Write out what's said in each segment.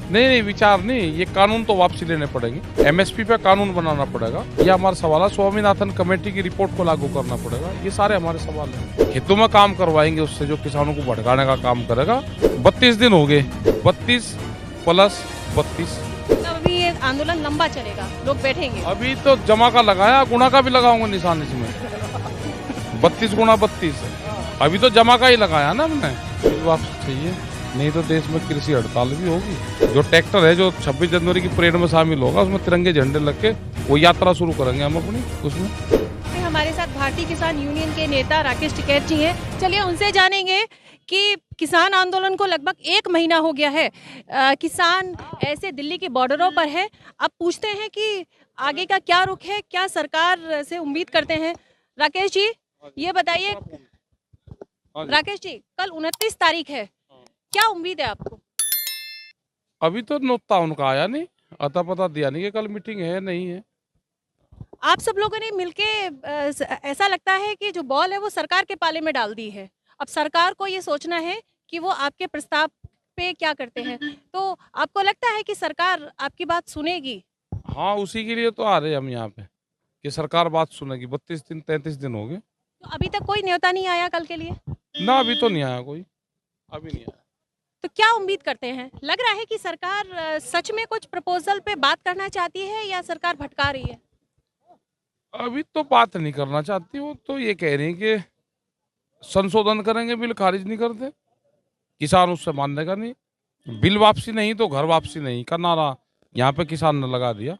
नहीं नहीं, विचार नहीं, ये कानून तो वापसी लेने पड़ेंगे। एमएसपी पे कानून बनाना पड़ेगा, ये हमारा सवाल है। स्वामीनाथन कमेटी की रिपोर्ट को लागू करना पड़ेगा, ये सारे हमारे सवाल हैं। खेतों में काम करवाएंगे उससे जो किसानों को भड़काने का काम करेगा। 32 दिन हो गए, 32 प्लस 32। अभी ये आंदोलन लंबा चलेगा, लोग बैठेंगे। अभी तो जमा का लगाया, गुणा का भी लगाऊंगा निशान इसमें। 32 गुणा 32, अभी तो जमा का ही लगाया ना हमने। वापस चाहिए, नहीं तो देश में कृषि हड़ताल भी होगी। जो ट्रैक्टर है जो 26 जनवरी की परेड में शामिल होगा, उसमें तिरंगे झंडे लग के वो यात्रा शुरू करेंगे हम अपनी उसमें। हमारे साथ भारतीय किसान यूनियन के नेता राकेश टिकैत जी हैं। चलिए उनसे जानेंगे कि किसान आंदोलन को लगभग 1 महीना हो गया है। किसान ऐसे दिल्ली के बॉर्डरों पर है। अब पूछते हैं कि आगे का क्या रुख है, क्या सरकार से उम्मीद करते हैं। राकेश जी ये बताइए, राकेश जी कल 29 तारीख है, क्या उम्मीद है आपको? अभी तो नोता उनका आया नहीं, अता पता दिया नहीं कि कल मीटिंग है नहीं है। आप सब लोगों ने मिलके ऐसा लगता है कि जो बॉल है वो सरकार के पाले में डाल दी है। अब सरकार को ये सोचना है कि वो आपके प्रस्ताव पे क्या करते हैं। तो आपको लगता है कि सरकार आपकी बात सुनेगी? हाँ, उसी के लिए तो आ रहे हम यहाँ पे कि सरकार बात सुनेगी। 32 दिन 33 दिन हो गए, तो अभी तक कोई न्योता नहीं आया कल के लिए? ना अभी तो नहीं आया कोई, अभी नहीं आया। तो क्या उम्मीद करते हैं? लग रहा है कि सरकार सच में कुछ प्रपोजल पे बात करना चाहती है या सरकार भटका रही है? अभी तो बात नहीं करना चाहती, वो तो ये कह रही है कि संशोधन करेंगे, बिल खारिज नहीं करते, किसान उससे मानने का नहीं। बिल वापसी नहीं तो घर वापसी नहीं का नारा यहाँ पे किसान ने लगा दिया।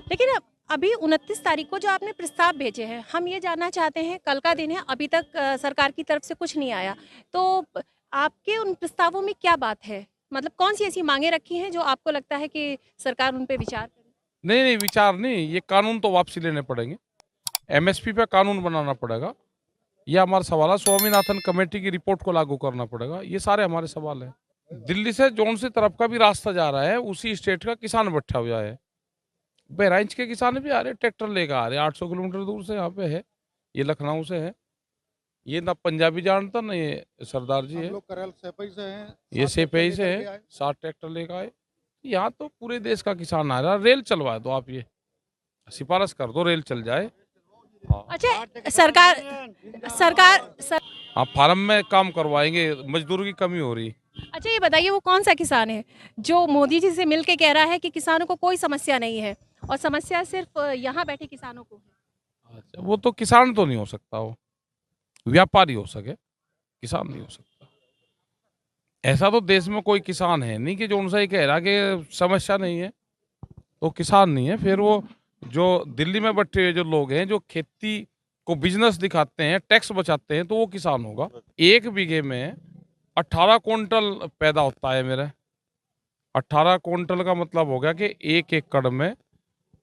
लेकिन अभी 29 तारीख को जो आपने प्रस्ताव भेजे हैं, हम ये जानना चाहते हैं, कल का दिन है, अभी तक सरकार की तरफ से कुछ नहीं आया। तो आपके उन प्रस्तावों में क्या बात है? मतलब कौन सी ऐसी मांगे रखी हैं जो आपको लगता है कि सरकार उन पे विचार करे? नहीं नहीं, विचार नहीं, ये कानून तो वापसी लेने पड़ेंगे। एमएसपी पे कानून बनाना पड़ेगा, ये हमारा सवाल है। स्वामीनाथन कमेटी की रिपोर्ट को लागू करना पड़ेगा, ये सारे हमारे सवाल हैं। दिल्ली से जौन सी तरफ का भी रास्ता जा रहा है, उसी स्टेट का किसान बैठा हुआ है। बहराइच के किसान भी आ रहे, ट्रैक्टर लेकर आ रहे, 800 किलोमीटर दूर से यहाँ पे है। ये लखनऊ से है, ये ना पंजाबी जानता ना ये सरदार जी है, लोग करेल सेपई से हैं, ये 7 सेपई से ट्रैक्टर लेकर के है, आए। 7 ट्रैक्टर लेकर आए। यहाँ तो पूरे देश का किसान आ रहा है। रेल चलवा दो आप, ये सिफारिश कर दो, रेल चल जाए। हाँ अच्छा सरकार सरकार सर, हाँ, फार्म में काम करवाएंगे, मजदूर की कमी हो रही। अच्छा ये बताइए वो कौन सा किसान है जो मोदी जी से मिल के कह रहा है कि किसानों को कोई समस्या नहीं है और समस्या सिर्फ यहाँ बैठे किसानों को है? अच्छा, वो तो किसान तो नहीं हो सकता, वो व्यापारी हो सके, किसान नहीं हो सकता। ऐसा तो देश में कोई किसान है नहीं कि जो उनसे ही कह रहा कि समस्या नहीं है, तो किसान नहीं है। फिर वो जो दिल्ली में बैठे हुए जो लोग हैं, जो खेती को बिजनेस दिखाते हैं, टैक्स बचाते हैं, तो वो किसान होगा। 1 बीघे में 18 क्विंटल पैदा होता है मेरे। 18 क्विंटल का मतलब हो गया कि 1 एकड़ में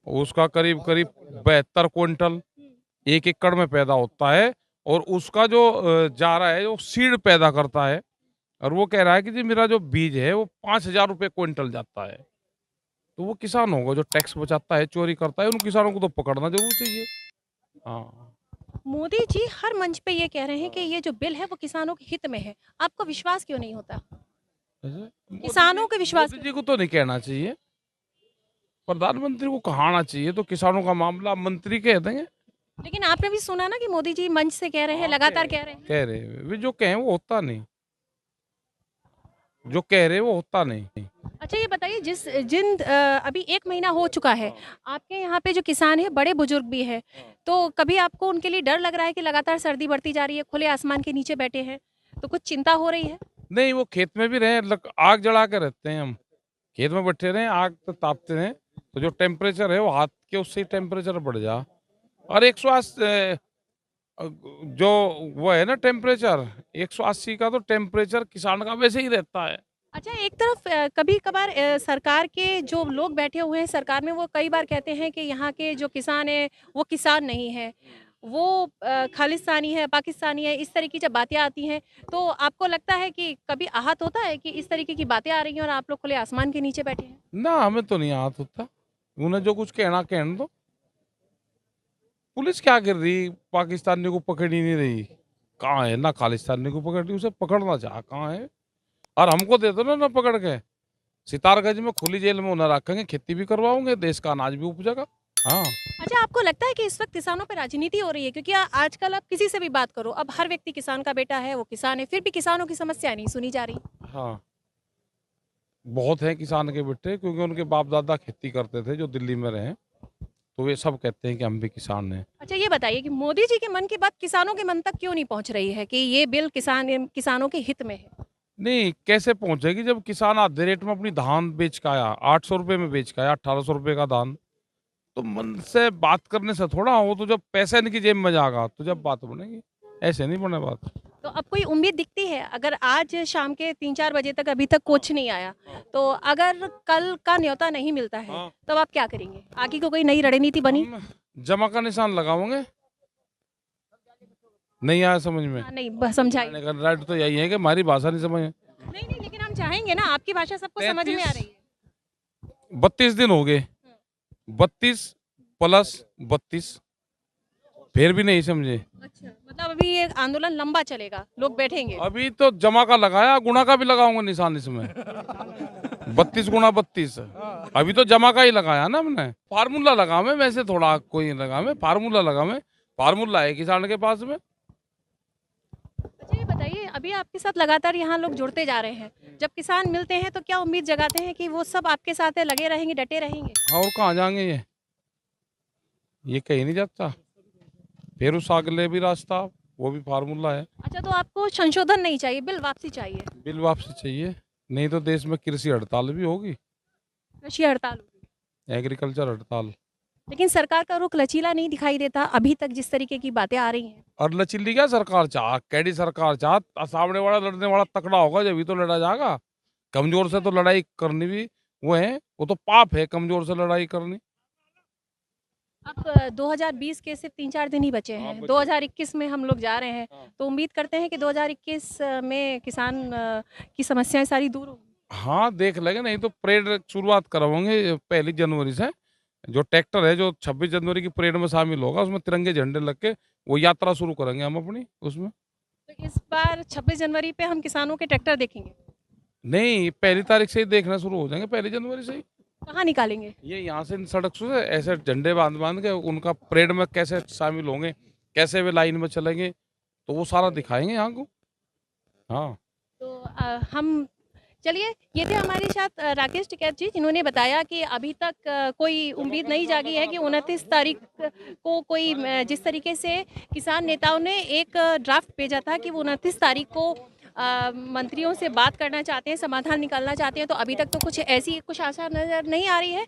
उसका करीब करीब 72 क्विंटल 1 एकड़ में पैदा होता है। और उसका जो जा रहा है, जो सीड पैदा करता है, और वो कह रहा है कि जी मेरा जो बीज है वो 5,000 रुपये क्विंटल जाता है। तो वो किसान होगा जो टैक्स बचाता है, चोरी करता है। उन किसानों को तो पकड़ना जरूर चाहिए। हाँ, मोदी जी हर मंच पे ये कह रहे हैं कि ये जो बिल है वो किसानों के हित में है। आपको विश्वास क्यों नहीं होता? किसानों के विश्वास मोदी जी को तो नहीं कहना चाहिए, प्रधानमंत्री को कहना चाहिए। तो किसानों का मामला मंत्री कह देंगे। लेकिन आपने भी सुना ना कि मोदी जी मंच से कह रहे हैं, लगातार कह रहे हैं। कह रहे हैं, वे जो कहें वो होता नहीं, जो कह रहे हैं वो होता नहीं। अच्छा ये बताइए अभी 1 महीना हो चुका है, आपके यहाँ पे जो किसान है बड़े बुजुर्ग भी हैं, तो कभी आपको उनके लिए डर लग रहा है कि लगातार सर्दी बढ़ती जा रही है, खुले आसमान के नीचे बैठे हैं, तो कुछ चिंता हो रही है? नहीं, वो खेत में भी रहे, आग जला के रहते हैं हम। खेत में बैठे रहे, आग तो तापते रहे, तो जो टेम्परेचर है वो हाथ के उससे टेम्परेचर बढ़ जा। और 180 जो वो है ना टेम्परेचर, 180 का तो टेम्परेचर किसान का वैसे ही रहता है। अच्छा एक तरफ कभी कभार सरकार के जो लोग बैठे हुए हैं सरकार में, वो कई बार कहते हैं कि यहाँ के जो किसान है वो किसान नहीं है, वो खालिस्तानी है, पाकिस्तानी है, इस तरीके की जब बातें आती हैं, तो आपको लगता है कि कभी आहत होता है कि इस तरीके की बातें आ रही हैं और आप लोग खुले आसमान के नीचे बैठे हैं? ना, हमें तो नहीं हाथ होता, उन्हें जो कुछ कहना कहने दो। पुलिस क्या कर रही, पाकिस्तानी को पकड़ ही नहीं रही। कहाँ है ना, खालिस्तानी को पकड़ रही, उसे पकड़ना चाह कहाँ है। और हमको दे दो ना पकड़ के, सितारगंज में खुली जेल में उन्हें रखेंगे, खेती भी करवाओगे, देश का अनाज भी उपजेगा। हाँ। अच्छा, आपको लगता है कि इस वक्त किसानों पे राजनीति हो रही है? क्योंकि आजकल आप किसी से भी बात करो, अब हर व्यक्ति किसान का बेटा है, वो किसान है, फिर भी किसानों की समस्या नहीं सुनी जा रही। हाँ, बहुत हैं किसान के बेटे, क्योंकि उनके बाप दादा खेती करते थे जो दिल्ली में रहे, तो वे सब कहते हैं कि हम भी किसान हैं। अच्छा, ये बताइए कि मोदी जी के मन की बात किसानों के मन तक क्यों नहीं पहुंच रही है कि ये बिल किसानों के हित में है? नहीं, कैसे पहुंचेगी जब किसान आधे रेट में अपनी धान बेच के आया, 800 रुपये में बेच के आया, 1800 रुपये का धान। तो मन से बात करने से थोड़ा, वो तो जब पैसा इनकी जेब में जाएगा तो जब बात बनेगी, ऐसे नहीं बने बात। तो अब कोई उम्मीद दिखती है? अगर आज शाम के 3-4 बजे तक अभी तक कुछ नहीं आया, तो अगर कल का न्योता नहीं मिलता है, हाँ। तब आप क्या करेंगे? आगे को कोई नई रणनीति बनी? हम जमा का निशान लगाओगे, नहीं आया समझ में? हाँ, नहीं समझाइए। मैंने कहा राइट तो यही है कि हमारी भाषा नहीं समझ। नहीं नहीं, लेकिन हम चाहेंगे ना, आपकी भाषा सबको समझ में आ रही है। 32 दिन हो गए, 32 प्लस 32, फिर भी नहीं समझे। अच्छा, मतलब अभी ये आंदोलन लंबा चलेगा, लोग बैठेंगे। अभी तो जमा का लगाया, गुणा का भी लगाऊंगा निशान इसमें। 32 गुणा 32, अभी तो जमा का ही लगाया ना हमने। फार्मूला लगा में, वैसे थोड़ा कोई लगा में, फार्मूला लगा में, फार्मूला है किसान के पास में। अच्छा, ये बताइए, अभी आपके साथ लगातार यहाँ लोग जुड़ते जा रहे हैं, जब किसान मिलते हैं तो क्या उम्मीद जगाते हैं कि वो सब आपके साथ है, लगे रहेंगे, डटे रहेंगे? हाँ, और कहाँ जाएंगे ये कहीं नहीं जाता। फिर उस अगले भी रास्ता, वो भी फार्मूला है। अच्छा, तो आपको संशोधन नहीं चाहिए, बिल वापसी चाहिए? बिल वापसी चाहिए, नहीं तो देश में कृषि हड़ताल भी होगी, कृषि हड़ताल होगी। एग्रीकल्चर हड़ताल। लेकिन सरकार का रुख लचीला नहीं दिखाई देता अभी तक, जिस तरीके की बातें आ रही हैं। और लचिल्ली क्या सरकार चाह, कैडी सरकार चाह, सामने वाला लड़ने वाला तकड़ा होगा जब ही तो लड़ा जाएगा। कमजोर से तो लड़ाई करनी भी वो है, वो तो पाप है कमजोर से लड़ाई करनी। अब 2020 के सिर्फ 3-4 दिन ही बचे हाँ, हैं, बचे। 2021 में हम लोग जा रहे हैं, हाँ। तो उम्मीद करते हैं कि 2021 में किसान की समस्याएं सारी दूर होंगी। हाँ, देख लेंगे, नहीं तो परेड शुरुआत करवाएंगे 1 जनवरी से। जो ट्रैक्टर है जो 26 जनवरी की परेड में शामिल होगा, उसमें तिरंगे झंडे लग के वो यात्रा शुरू करेंगे हम अपनी उसमें। तो इस बार 26 जनवरी पे हम किसानों के ट्रैक्टर देखेंगे? नहीं, 1 तारीख से ही देखना शुरू हो जाएंगे, 1 जनवरी से ही। कहाँ निकालेंगे? ये यहाँ से इन सड़क से ऐसे झंडे बांध बांध के उनका परेड में कैसे शामिल होंगे, कैसे वे लाइन में चलेंगे, तो वो सारा दिखाएंगे यहाँ को। हाँ। तो हम चलिए, ये थे हमारे साथ राकेश टिकैत जी, जिन्होंने बताया कि अभी तक कोई उम्मीद नहीं जागी है कि 29 तारीख को कोई जिस तरीके से किसान नेताओं ने एक ड्राफ्ट भेजा था कि वो 29 तारीख को मंत्रियों से बात करना चाहते हैं, समाधान निकालना चाहते हैं, तो अभी तक तो कुछ ऐसी कुछ आशा नजर नहीं आ रही है।